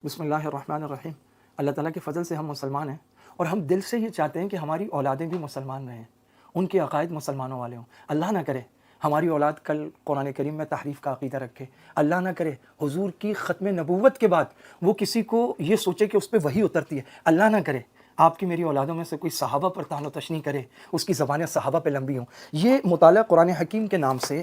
بسم اللہ الرحمن الرحیم۔ اللہ تعالیٰ کے فضل سے ہم مسلمان ہیں اور ہم دل سے یہ چاہتے ہیں کہ ہماری اولادیں بھی مسلمان رہیں، ان کے عقائد مسلمانوں والے ہوں۔ اللہ نہ کرے ہماری اولاد کل قرآن کریم میں تحریف کا عقیدہ رکھے، اللہ نہ کرے حضور کی ختم نبوت کے بعد وہ کسی کو یہ سوچے کہ اس پہ وحی اترتی ہے، اللہ نہ کرے آپ کی میری اولادوں میں سے کوئی صحابہ پر طعن و تشنیع کرے، اس کی زبانیں صحابہ پہ لمبی ہوں۔ یہ مطالعہ قرآن حکیم کے نام سے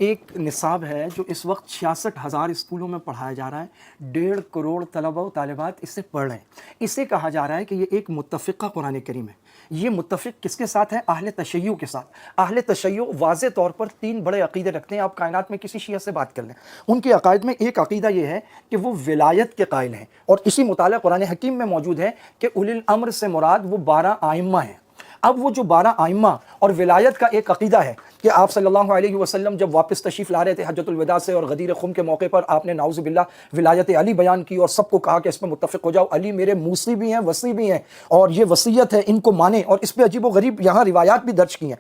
ایک نصاب ہے جو اس وقت 66,000 اسکولوں میں پڑھایا جا رہا ہے، 1.5 کروڑ طلبہ و طالبات اس سے پڑھ رہے ہیں۔ اسے کہا جا رہا ہے کہ یہ ایک متفقہ قرآن کریم ہے۔ یہ متفق کس کے ساتھ ہے؟ اہل تشیع کے ساتھ۔ اہل تشیع واضح طور پر 3 بڑے عقیدے رکھتے ہیں۔ آپ کائنات میں کسی شیعہ سے بات کر لیں، ان کے عقائد میں ایک عقیدہ یہ ہے کہ وہ ولایت کے قائل ہیں، اور اسی مطالعہ قرآن حکیم میں موجود ہے کہ اولی الامر سے مراد وہ 12 ائمہ ہیں۔ اب وہ جو 12 ائمہ اور ولایت کا ایک عقیدہ ہے کہ آپ صلی اللہ علیہ وسلم جب واپس تشریف لا رہے تھے حجۃ الوداع سے، اور غدیر خم کے موقع پر آپ نے نعوذ باللہ ولایت علی بیان کی اور سب کو کہا کہ اس میں متفق ہو جاؤ، علی میرے موصی بھی ہیں، وصی بھی ہیں، اور یہ وصیت ہے، ان کو مانیں، اور اس پہ عجیب و غریب یہاں روایات بھی درج کی ہیں۔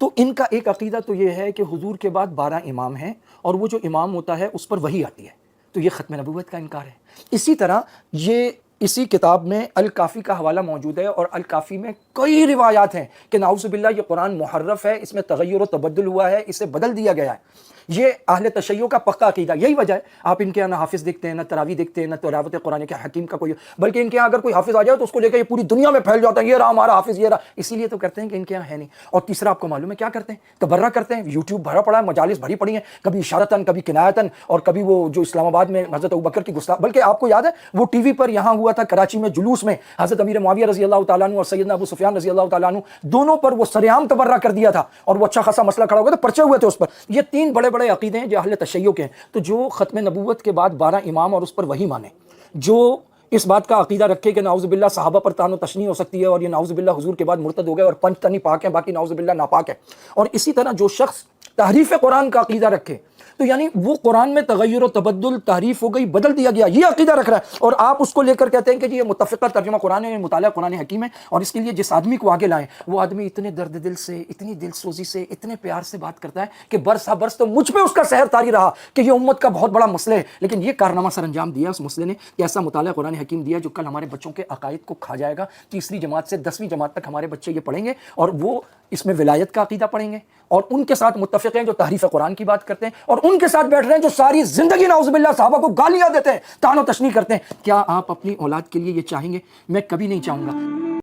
تو ان کا ایک عقیدہ تو یہ ہے کہ حضور کے بعد 12 امام ہیں، اور وہ جو امام ہوتا ہے اس پر وحی آتی ہے، تو یہ ختم نبوت کا انکار ہے۔ اسی طرح یہ اسی کتاب میں الکافی کا حوالہ موجود ہے، اور الکافی میں کئی روایات ہیں کہ نعوذ باللہ یہ قرآن محرف ہے، اس میں تغیر و تبدل ہوا ہے، اسے بدل دیا گیا ہے۔ یہ اہل تشیع کا پکا عقیدہ، یہی وجہ ہے آپ ان کے یہاں نہ حافظ دیکھتے ہیں، نہ تراویح دیکھتے ہیں، نہ تلاوت قرآن کے حکیم کا کوئی، بلکہ ان کے یہاں اگر کوئی حافظ آ جائے تو اس کو لے کے یہ پوری دنیا میں پھیل جاتا ہے، یہ رہا ہمارا حافظ، یہ رہا، اسی لیے تو کرتے ہیں کہ ان کے یہاں ہے نہیں۔ اور تیسرا آپ کو معلوم ہے کیا کرتے ہیں؟ تبرہ کرتے ہیں، یوٹیوب بھرا پڑا ہے، مجالس بھری پڑی ہیں، کبھی اشارتاً، کبھی کنایتاً، اور کبھی وہ جو اسلام آباد میں حضرت ابوبکر کی گستاخ، بلکہ آپ کو یاد ہے وہ ٹی وی پر یہاں ہوا تھا کراچی میں جلوس میں، حضرت امیر معاویہ رضی اللہ تعالیٰ عنہ اور سیدنا ابو سفیان رضی اللہ تعالیٰ عنہ دونوں پر وہ سرعام تبرہ کر دیا تھا، اور وہ اچھا خاصا مسئلہ کھڑا ہو گیا تھا، پرچے ہوئے تھے اس پر۔ یہ 3 بڑے بڑے عقیدے ہیں جو اہل تشیع کے ہیں۔ تو جو ختم نبوت کے بعد 12 امام اور اس پر وحی مانے، جو اس بات کا عقیدہ رکھے کہ نعوذ باللہ صحابہ پر طعن و تشنیع ہو سکتی ہے، اور یہ نعوذ باللہ حضور کے بعد مرتد ہو گئے اور 5 تن ہی پاک ہیں، باقی نعوذ باللہ ناپاک ہے۔ اور اسی طرح جو شخص تحریف قرآن کا عقیدہ رکھے، تو یعنی وہ قرآن میں تغیر و تبدل، تحریف ہو گئی، بدل دیا گیا، یہ عقیدہ رکھ رہا ہے، اور آپ اس کو لے کر کہتے ہیں کہ جی یہ متفقہ ترجمہ قرآن ہے، مطالعہ قرآن حکیم ہے، اور اس کے لیے جس آدمی کو آگے لائیں وہ آدمی اتنے درد دل سے، اتنی دل سوزی سے، اتنے پیار سے بات کرتا ہے کہ برس ہا برس تو مجھ پہ اس کا سحر طاری رہا کہ یہ امت کا بہت بڑا مسئلہ ہے، لیکن یہ کارنامہ سر انجام دیا اس مسئلے نے کہ ایسا مطالعہ قرآن حکیم دیا جو کل ہمارے بچوں کے عقائد کو کھا جائے گا۔ تیسری جماعت سے 10ویں جماعت تک ہمارے بچے یہ پڑھیں گے، اور وہ اس میں ولایت کا عقیدہ پڑھیں گے، اور ان کے ساتھ متفق ہیں جو تحریف قرآن کی بات کرتے ہیں، اور ان کے ساتھ بیٹھ رہے ہیں جو ساری زندگی نعوذ باللہ صحابہ کو گالیاں دیتے ہیں، طعن و تشنیع کرتے ہیں۔ کیا آپ اپنی اولاد کے لیے یہ چاہیں گے؟ میں کبھی نہیں چاہوں گا۔